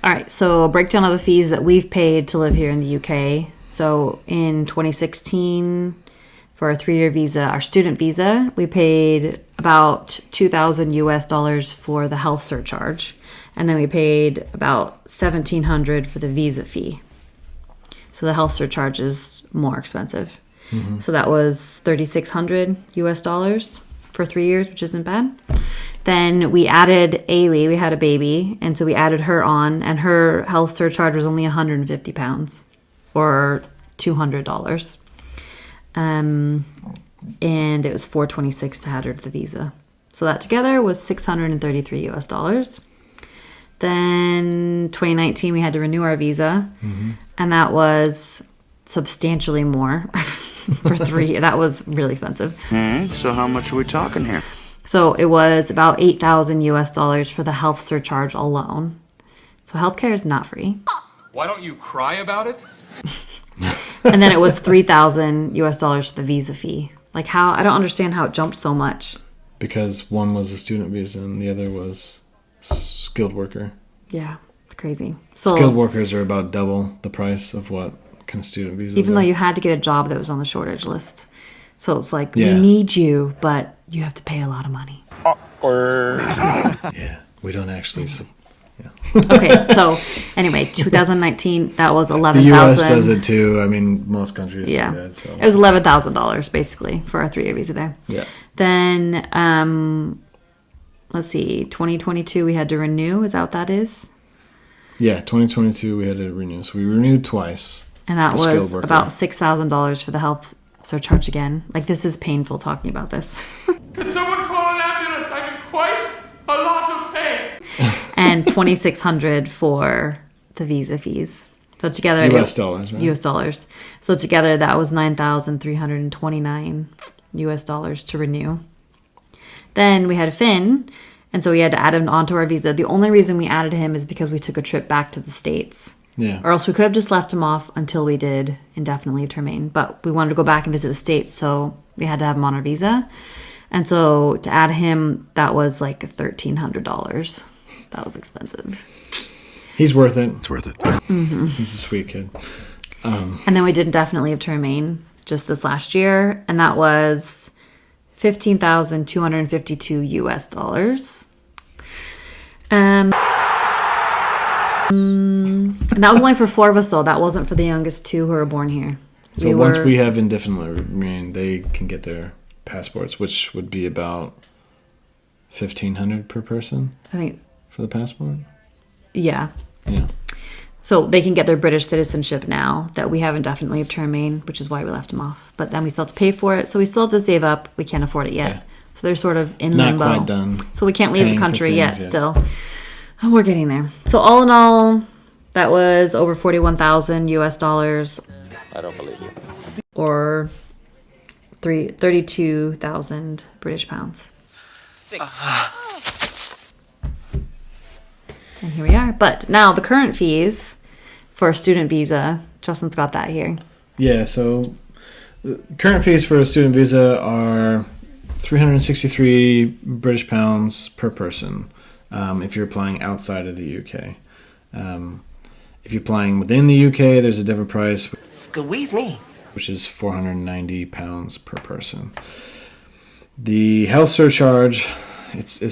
All right, so a breakdown of the fees that we've paid to live here in the UK. So in 2016, for a 3-year visa, our student visa, we paid about $2,000 for the health surcharge. And then we paid about $1,700 for the visa fee. So the health surcharge is more expensive. Mm-hmm. So that was $3,600 for 3 years, which isn't bad. Then we added Ailey. We had a baby, and so we added her on, and her health surcharge was only £150 or $200. And it was $426 to add her to the visa. So that together was $633. Then 2019 we had to renew our visa, and that was substantially more for 3. That was really expensive. So how much are we talking here? So it was about $8,000 for the health surcharge alone. So healthcare is not free. Why don't you cry about it? And then it was $3,000 for the visa fee. Like, how? I don't understand how it jumped so much. Because one was a student visa and the other was skilled worker. Yeah, it's crazy. So skilled workers are about double the price of what kind of student visas even are. though you had to get a job that was on the shortage list. So it's like, we need you, but you have to pay a lot of money. Yeah, we don't actually... Okay, so anyway, 2019, that was $11,000. The U.S. does it too. I mean, most countries do that. So. It was $11,000 basically for our 3-year visa there. Yeah. Then, let's see, 2022 we had to renew. Is that what that is? Yeah, 2022 we had to renew. So we renewed twice. And that was about $6,000 for the health surcharge again. Like, this is painful talking about this. Could someone call an ambulance? I'm in quite a lot of pain. And $2,600 for the visa fees. So together, U.S. dollars, right? U.S. dollars. So together, that was $9,329 to renew. Then we had Finn, and so we had to add him onto our visa. The only reason we added him is because we took a trip back to the States. Yeah. Or else we could have just left him off until we did indefinite leave to remain. But we wanted to go back and visit the States, so we had to have him on our visa. And so to add him, that was like $1,300. That was expensive. He's worth it. It's worth it. Mm-hmm. He's a sweet kid. And then we did indefinite leave to remain just this last year, and that was $15,252. And that was only for 4 of us, though. That wasn't for the youngest 2 who were born here. So once we have indefinite remain, they can get their passports, which would be about $1,500 per person. I think for the passport. Yeah. Yeah. So they can get their British citizenship now that we have indefinite leave to remain, which is why we left them off. But then we still have to pay for it, so we still have to save up. We can't afford it yet. Yeah. So they're sort of in limbo. Not quite done. So we can't leave the country yet. Still. Oh, we're getting there. So all in all, that was over $41,000. I don't believe you. Or 32,000 British pounds. And here we are. But now the current fees for a student visa, Justin's got that here. Yeah, so the current fees for a student visa are 363 British pounds per person if you're applying outside of the UK. If you're applying within the UK, there's a different price. Squeeze me. Which is £490 per person. The health surcharge, it's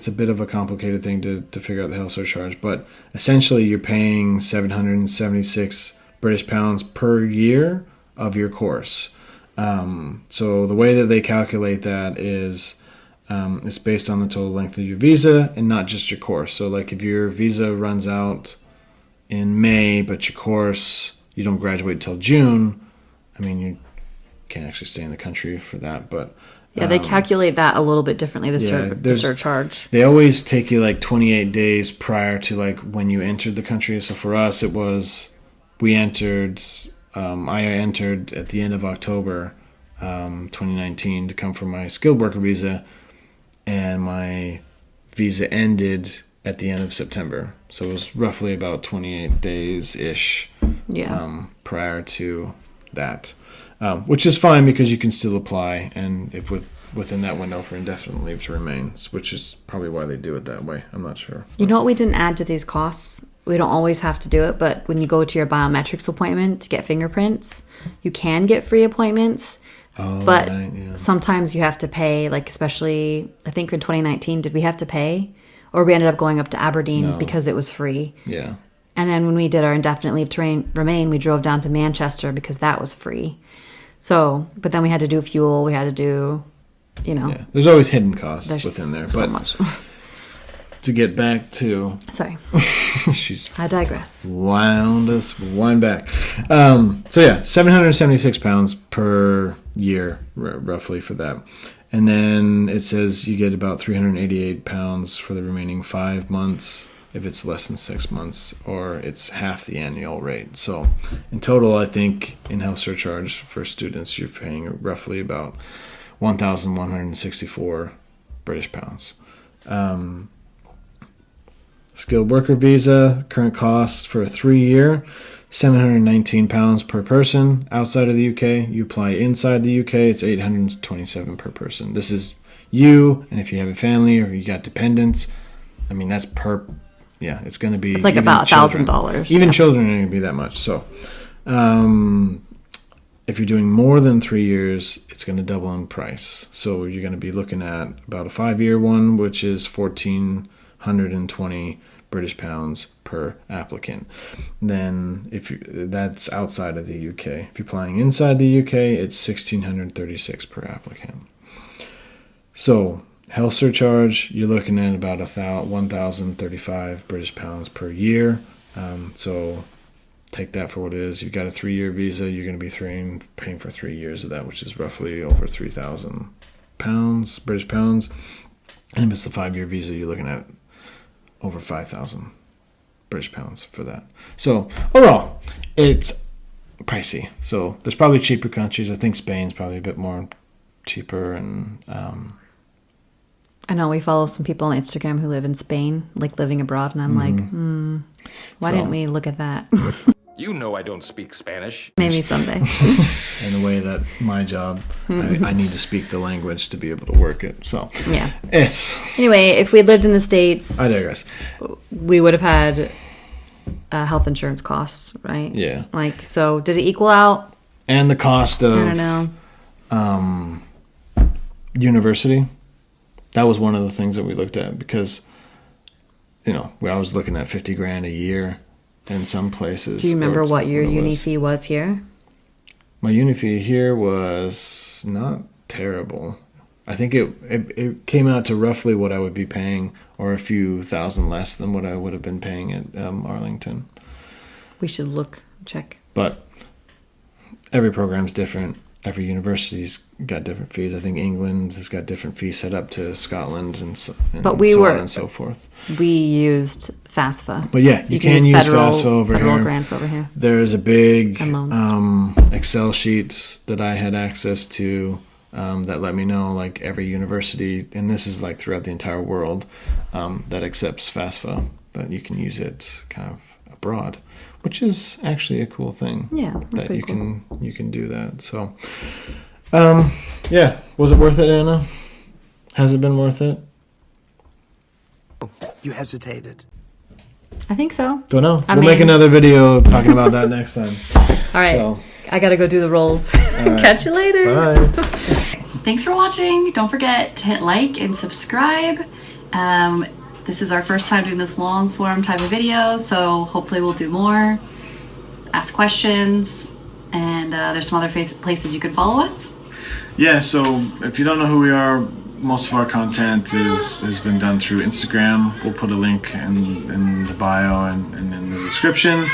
a bit of a complicated thing to figure out the health surcharge, but essentially you're paying 776 British pounds per year of your course. So the way that they calculate that is it's based on the total length of your visa and not just your course. So like if your visa runs out in May, but your course, you don't graduate until June, I mean, you can't actually stay in the country for that, but... Yeah, they calculate that a little bit differently, the surcharge. They always take you like 28 days prior to like when you entered the country. So for us, it was, I entered at the end of October 2019 to come for my skilled worker visa, and my visa ended at the end of September. So it was roughly about 28 days-ish prior to that. Which is fine because you can still apply, and if within that window for indefinite leave to remain, which is probably why they do it that way. I'm not sure. You know what we didn't add to these costs? we don't always have to do it, but when you go to your biometrics appointment to get fingerprints, you can get free appointments. But right, yeah. sometimes you have to pay, like especially, I think in 2019, did we have to pay? Or we ended up going up to Aberdeen because it was free. Yeah. And then when we did our indefinite leave to remain, we drove down to Manchester because that was free. So, but then we had to do fuel, we had to do, Yeah. There's always hidden costs within there. So But much. to get back to... Sorry. I digress. Wind back. So yeah, 776 pounds per year, roughly, for that. And then it says you get about 388 pounds for the remaining 5 months if it's less than 6 months, or it's half the annual rate. So in total, I think in health surcharge for students, you're paying roughly about 1,164 British pounds. Skilled worker visa, current cost for a 3-year, £719 per person outside of the UK. You apply inside the UK, it's $827 per person. This is you, and if you have a family or you got dependents, I mean, that's it's going to be... It's like about $1,000. Even children are going to be that much. So if you're doing more than 3 years, it's going to double in price. So you're going to be looking at about a 5-year one, which is 1,420 British pounds per applicant. Then that's outside of the UK. If you're applying inside the UK, it's 1,636 per applicant. So health surcharge, you're looking at about 1,035 British pounds per year. So take that for what it is. You've got a 3-year visa. You're going to be paying for 3 years of that, which is roughly over 3,000 British pounds. And if it's the 5-year visa, you're looking at over 5,000 British pounds for that. So overall, it's pricey. So there's probably cheaper countries. I think Spain's probably a bit more cheaper. And I know we follow some people on Instagram who live in Spain, like living abroad, and I'm like, why didn't we look at that? You know I don't speak Spanish. Maybe someday. in a way that my job, I need to speak the language to be able to work it. So yeah. Anyway, if we lived in the States, I digress. We would have had health insurance costs, right? Yeah. Like, so did it equal out? And the cost of, I don't know. University. That was one of the things that we looked at because, I was looking at $50,000 a year in some places. Do you remember what your uni fee was here? My uni fee here was not terrible. I think it came out to roughly what I would be paying, or a few thousand less than what I would have been paying at Arlington. We should check. But every program's different. Every university's got different fees. I think England has got different fees set up to Scotland and so on and so forth. We used FAFSA. But yeah, you can use FAFSA over here. Federal grants over here. There's a big Excel sheet that I had access to that let me know like every university, and this is like throughout the entire world, that accepts FAFSA, that you can use it kind of abroad, which is actually a cool thing. Yeah, that you can do that. So, yeah, was it worth it, Anna? Has it been worth it? You hesitated. I think so. Don't know. We'll make another video talking about that next time. All right. So, I gotta go do the rolls. Right. Catch you later. Bye. Thanks for watching. Don't forget to hit like and subscribe. This is our first time doing this long form type of video, so hopefully we'll do more. Ask questions, and there's some other places you can follow us. Yeah, so if you don't know who we are, most of our content has been done through Instagram. We'll put a link in the bio and in the description.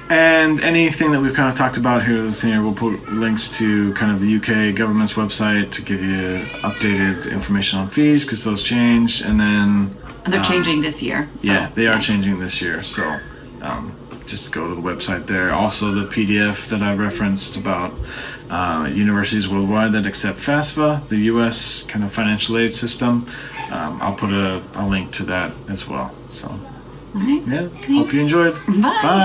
And anything that we've kind of talked about here, we'll put links to kind of the UK government's website to give you updated information on fees, because those change. And they're changing this year. So, yeah, they are changing this year. So just go to the website there. Also, the PDF that I referenced about universities worldwide that accept FAFSA, the U.S. kind of financial aid system. I'll put a link to that as well. So, all right. Yeah, thanks. Hope you enjoyed. Bye. Bye.